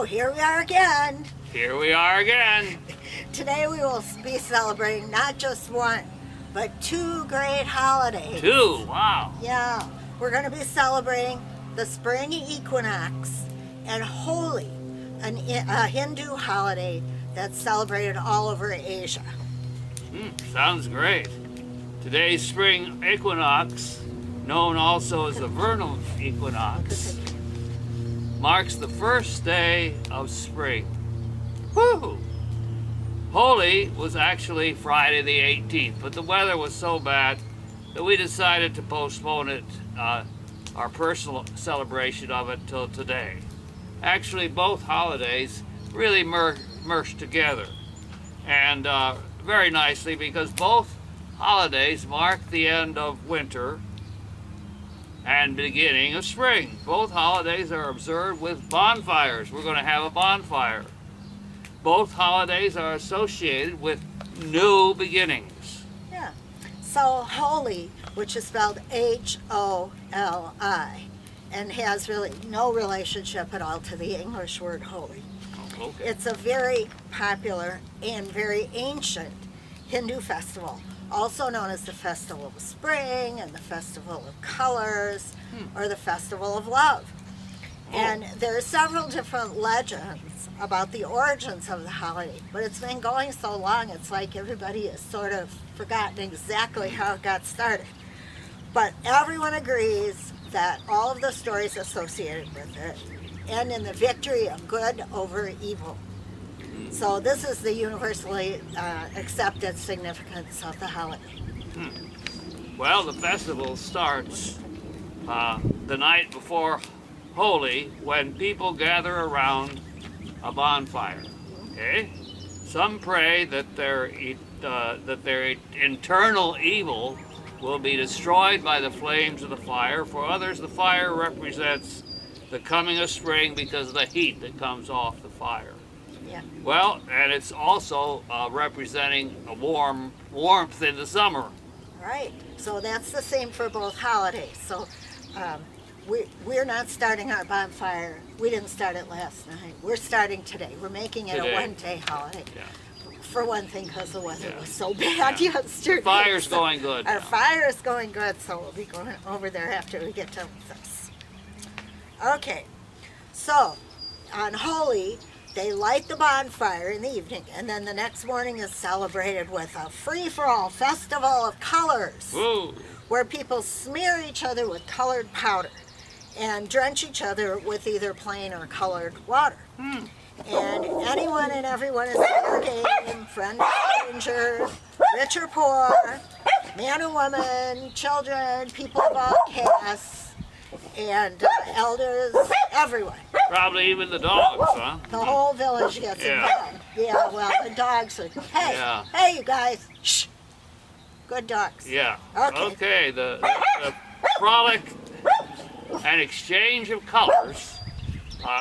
So here we are again. Here we are again. Today we will be celebrating not just one, but two great holidays. Two, wow. Yeah, we're going to be celebrating the spring equinox and Holi, a Hindu holiday that's celebrated all over Asia. Sounds great. Today's spring equinox, known also as the vernal equinox, marks the first day of spring. Woo! Holi was actually Friday the 18th, but the weather was so bad that we decided to postpone it, our personal celebration of it, till today. Actually, both holidays really merged together, and very nicely, because both holidays mark the end of winter and beginning of spring. Both holidays are observed with bonfires. We're going to have a bonfire. Both holidays are associated with new beginnings. Yeah. So Holi, which is spelled H-O-L-I, and has really no relationship at all to the English word holy. Oh, okay. It's a very popular and very ancient Hindu festival, also known as the Festival of Spring and the Festival of Colors, or the Festival of Love. And there are several different legends about the origins of the holiday, but it's been going so long, it's like everybody has sort of forgotten exactly how it got started. But everyone agrees that all of the stories associated with it end in the victory of good over evil. So this is the universally accepted significance of the holiday. Well, the festival starts the night before Holi, when people gather around a bonfire. Okay, some pray that their internal evil will be destroyed by the flames of the fire. For others, the fire represents the coming of spring because of the heat that comes off the fire. Yeah. Well, and it's also representing a warmth in the summer. Right. So that's the same for both holidays. So we're not starting our bonfire. We didn't start it last night. We're starting today. We're making it a one-day holiday. Yeah. For one thing, because the weather was so bad yesterday. Fire's going good. Our fire is going good, so we'll be going over there after we get done with this. Okay. So on Holi, they light the bonfire in the evening, and then the next morning is celebrated with a free-for-all festival of colors. Woo. Where people smear each other with colored powder and drench each other with either plain or colored water. And anyone and everyone is fair game, friend or stranger, rich or poor, man or woman, children, people of all castes, and elders, everyone. Probably even the dogs, huh? The whole village gets involved. Yeah, well, the dogs are, hey, you guys, shh. Good dogs. Yeah. Okay. The frolic and exchange of colors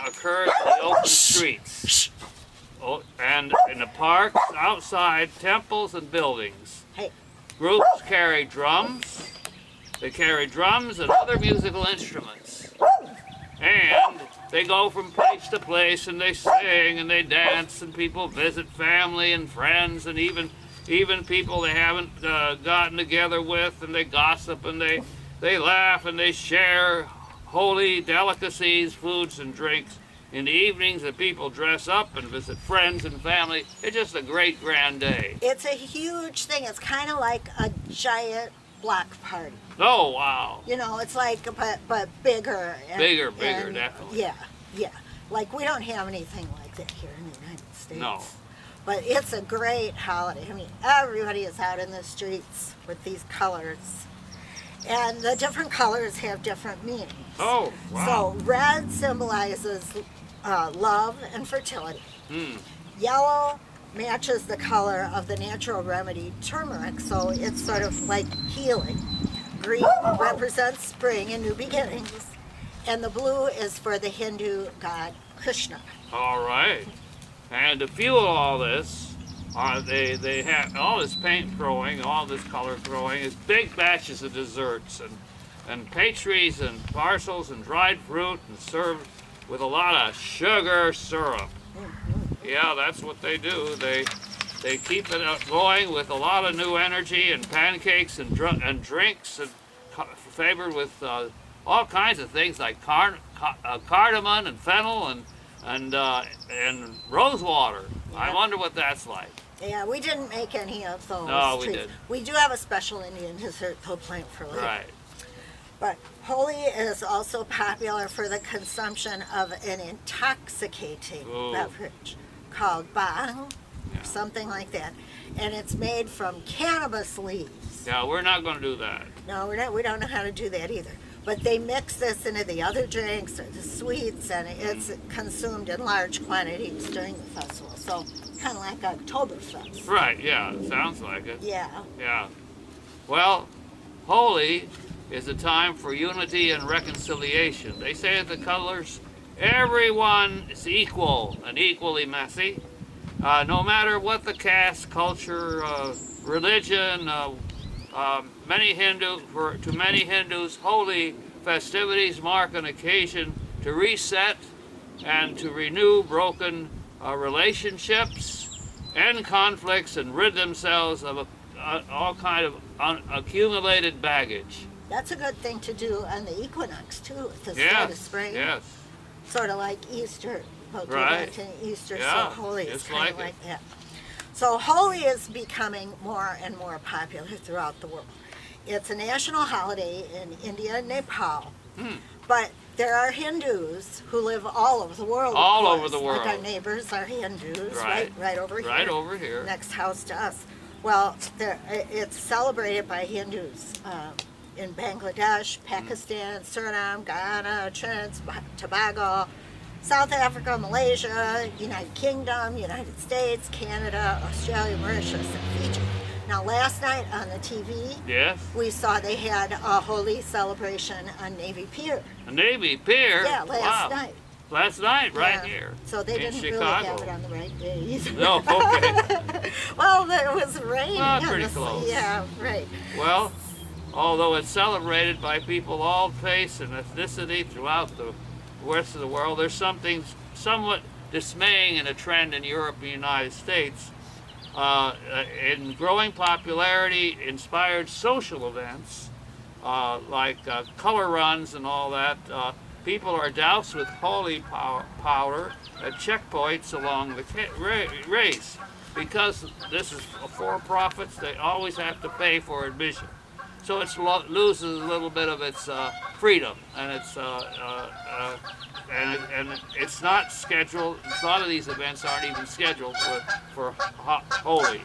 occurs in the open streets. And in the parks, outside temples and buildings. Hey. Groups carry drums. They carry drums and other musical instruments. And they go from place to place, and they sing and they dance, and people visit family and friends, and even people they haven't gotten together with, and they gossip and they laugh and they share holy delicacies, foods and drinks. In the evenings, the people dress up and visit friends and family. It's just a great grand day. It's a huge thing. It's kind of like a giant block party. Oh, wow. You know, it's like, but bigger. Bigger, definitely. Yeah. Like, we don't have anything like that here in the United States. No. But it's a great holiday. I mean, everybody is out in the streets with these colors. And the different colors have different meanings. Oh, wow. So red symbolizes love and fertility. Yellow matches the color of the natural remedy turmeric, so it's sort of like healing. Green represents spring and new beginnings. And the blue is for the Hindu god Krishna. All right. And to fuel all this, they have all this paint throwing, all this color throwing, is big batches of desserts and pastries and parcels and dried fruit and with a lot of sugar syrup. Yeah, that's what they do. They keep it going with a lot of new energy and pancakes and drinks and flavored with all kinds of things like cardamom and fennel and rose water. Yeah. I wonder what that's like. Yeah, we didn't make any of those No, we treats. didn't. We do have a special Indian dessert they'll plant for later. Right. But Holi is also popular for the consumption of an intoxicating Ooh. beverage called bang, Yeah. or something like that. And it's made from cannabis leaves. Yeah, we're not going to do that. No, we don't know how to do that either. But they mix this into the other drinks or the sweets, and it's consumed in large quantities during the festival. So kind of like Oktoberfest. Right, yeah, sounds like it. Yeah. Yeah. Well, Holi is a time for unity and reconciliation. They say that the colors, everyone is equal and equally messy. No matter what the caste, culture, religion, to many Hindus, Holi festivities mark an occasion to reset and to renew broken relationships, end conflicts, and rid themselves of all kind of accumulated baggage. That's a good thing to do on the equinox too, at the start Yes, of spring. yes. Sort of like Easter. We'll do Right. that in Easter, Yeah, so Holi is just kind of like like that. So Holi is becoming more and more popular throughout the world. It's a national holiday in India and Nepal. But there are Hindus who live all over the world. of All course. over the world. Like our neighbors are Hindus, Right. right over here. Right over here. Next house to us. Well, it's celebrated by Hindus in Bangladesh, Pakistan, Suriname, Guyana, Trinidad, Tobago, South Africa, Malaysia, United Kingdom, United States, Canada, Australia, Mauritius, and Fiji. Now, last night on the TV, Yes. we saw they had a Holi celebration on Navy Pier. A Navy Pier. Yeah, last Wow. night. Last night, right Yeah. here. So they in didn't really Chicago. have it on the right day either. No, okay. Well, there was rain. Well, on pretty the- close. Yeah, right. Well, although it's celebrated by people all faith and ethnicity throughout the rest of the world, there's something somewhat dismaying in a trend in Europe and the United States. In growing popularity, inspired social events like color runs and all that, people are doused with holy powder at checkpoints along the race. Because this is for profits, they always have to pay for admission. So it loses a little bit of its freedom, and it's not scheduled. A lot of these events aren't even scheduled for Holi.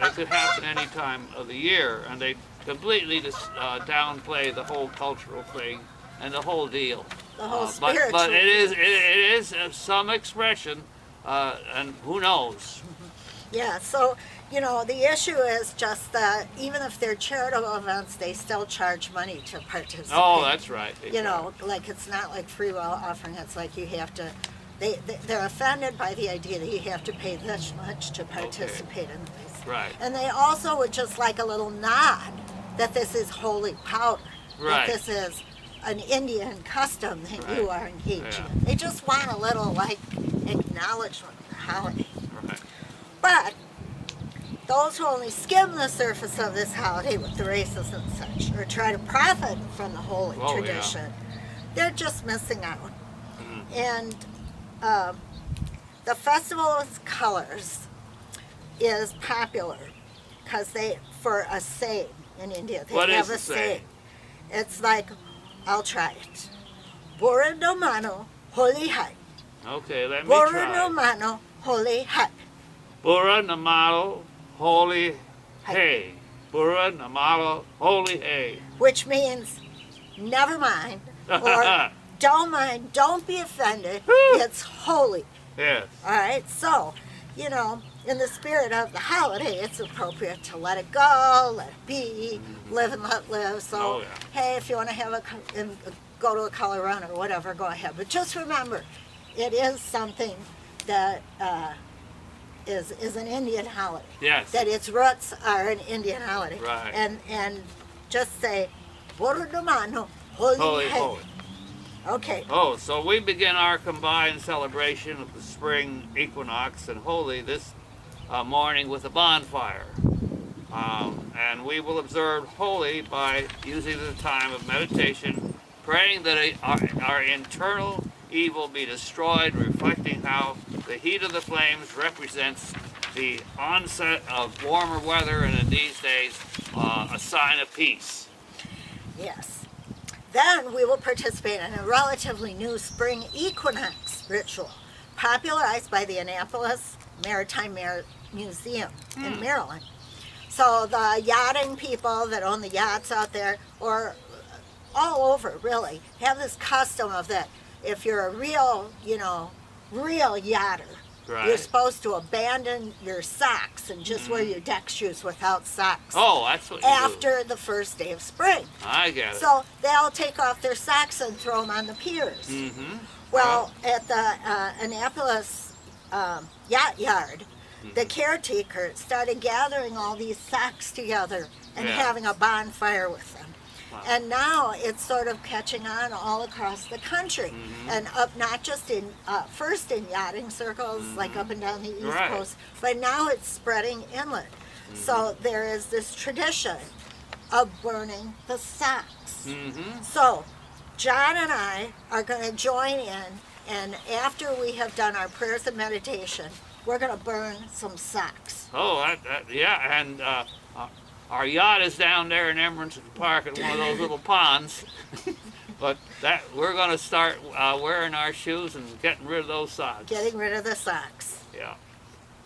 They could happen any time of the year, and they completely downplay the whole cultural thing and the whole deal. The whole But spiritual. it is some expression, and who knows? Yeah, so, the issue is just that even if they're charitable events, they still charge money to participate. Oh, that's right. Like it's not like free will offering. It's like you have to, they're offended by the idea that you have to pay this much to participate in this. Right. And they also would just like a little nod that this is holy powder. Right. That this is an Indian custom that you Right. are engaging Yeah. in. They just want a little acknowledgement of the holiday. Right. But those who only skim the surface of this holiday with the races and such, or try to profit from the holy Oh, yeah. tradition, they're just missing out. And the Festival of Colors is popular because for a saying in India, they What have is a the saying? It's like, I'll try it. Bora no mano, holy hai. Okay, let me Bora try. no mano, holy hai. Bura Namalo Holy Hay. Bura Namalo Holy Hay. Which means never mind, or don't mind, don't be offended, it's holy. Yes. All right, so, in the spirit of the holiday, it's appropriate to let it go, let it be, live and let live. So, Oh, yeah. hey, if you want to go to a color run or whatever, go ahead. But just remember, it is something that is an Indian holiday. Yes. That its roots are an Indian holiday. Right. And just say, Boro no mano, holy Holy, hay. holy. Okay. Oh, so we begin our combined celebration of the spring equinox and Holi this morning with a bonfire. And we will observe Holi by using the time of meditation, praying that our internal evil be destroyed, reflecting how the heat of the flames represents the onset of warmer weather and in these days a sign of peace. Yes. Then we will participate in a relatively new spring equinox ritual, popularized by the Annapolis Maritime Museum in Maryland. So the yachting people that own the yachts out there, or all over really, have this custom of that if you're a real, real yachter, Right. you're supposed to abandon your socks and just wear your deck shoes without socks Oh, that's what you after the first day of spring. do. I get it. So they'll take off their socks and throw them on the piers. Mm-hmm. Well, at the Annapolis yacht yard, the caretaker started gathering all these socks together and Yeah. having a bonfire with them. Wow. And now it's sort of catching on all across the country, and up not just in first in yachting circles, like up and down the East Right. Coast, but now it's spreading inland. So there is this tradition of burning the socks. Mm-hmm. So John and I are going to join in, and after we have done our prayers and meditation, we're going to burn some socks. Oh, yeah, and our yacht is down there in Emerson Park at one of those little ponds. But we're going to start wearing our shoes and getting rid of those socks. Getting rid of the socks. Yeah.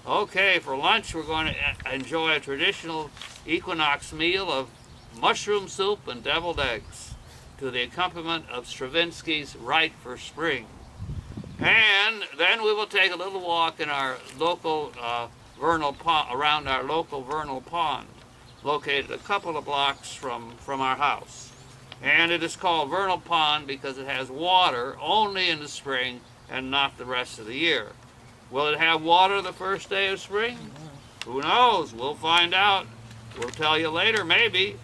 Okay, for lunch we're going to enjoy a traditional equinox meal of mushroom soup and deviled eggs to the accompaniment of Stravinsky's Right for Spring. And then we will take a little walk in our local vernal pond, around our local vernal pond, located a couple of blocks from our house. And it is called vernal pond because it has water only in the spring and not the rest of the year. Will it have water the first day of spring? Who knows? We'll find out. We'll tell you later, maybe.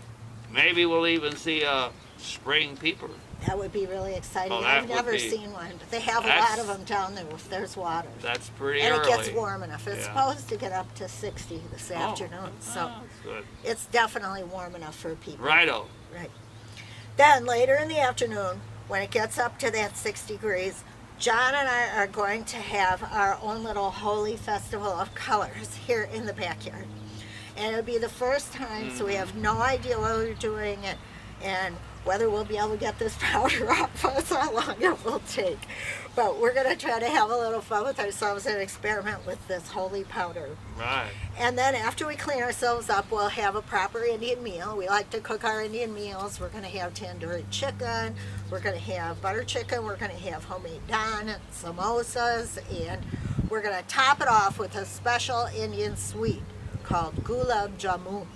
Maybe we'll even see a spring peeper. That would be really exciting. Oh, that I've would never be- seen one, but they have a That's- lot of them down there if there's water. That's pretty And early. it gets warm enough. It's Yeah. supposed to get up to 60 this afternoon, so That's good. it's definitely warm enough for people. Righto. Right. Then later in the afternoon, when it gets up to that 6 degrees, John and I are going to have our own little Holi festival of colors here in the backyard. And it'll be the first time, so we have no idea what we're doing and whether we'll be able to get this powder off us, how long it will take. But we're going to try to have a little fun with ourselves and experiment with this Holi powder. Right. And then after we clean ourselves up, we'll have a proper Indian meal. We like to cook our Indian meals. We're going to have tandoori chicken. We're going to have butter chicken. We're going to have homemade naan, samosas, and we're going to top it off with a special Indian sweet called gulab jamun.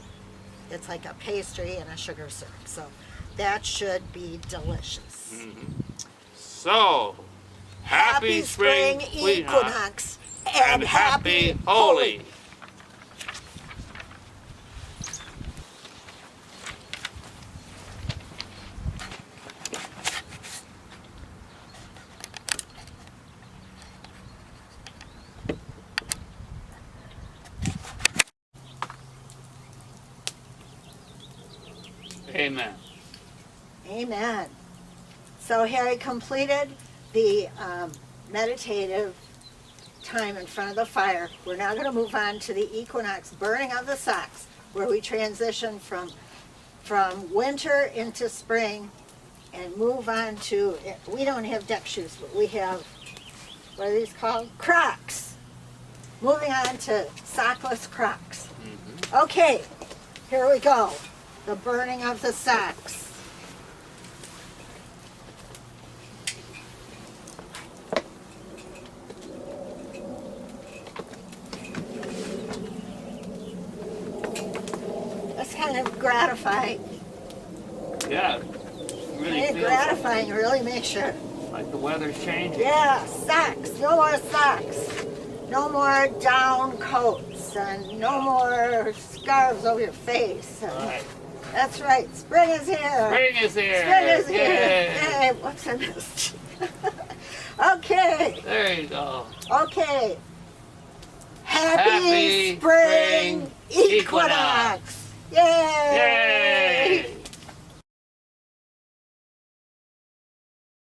It's like a pastry and a sugar syrup. So that should be delicious. So, happy spring equinox and happy Holi. Amen. Amen. So Harry completed the meditative time in front of the fire. We're now going to move on to the equinox burning of the socks, where we transition from winter into spring and move on to, we don't have deck shoes, but we have, what are these called? Crocs. Moving on to sockless Crocs. Okay, here we go. The burning of the socks. That's kind of gratifying. Yeah. Really Kind of feels gratifying, really makes you, like the weather's changing. yeah, socks, no more socks. No more down coats and no more scarves over your face. Right. That's right, spring is here. Spring is here. Spring is here. Yay. Yay. Whoops, I missed. Okay, There you go. okay. Happy Happy spring spring equinox.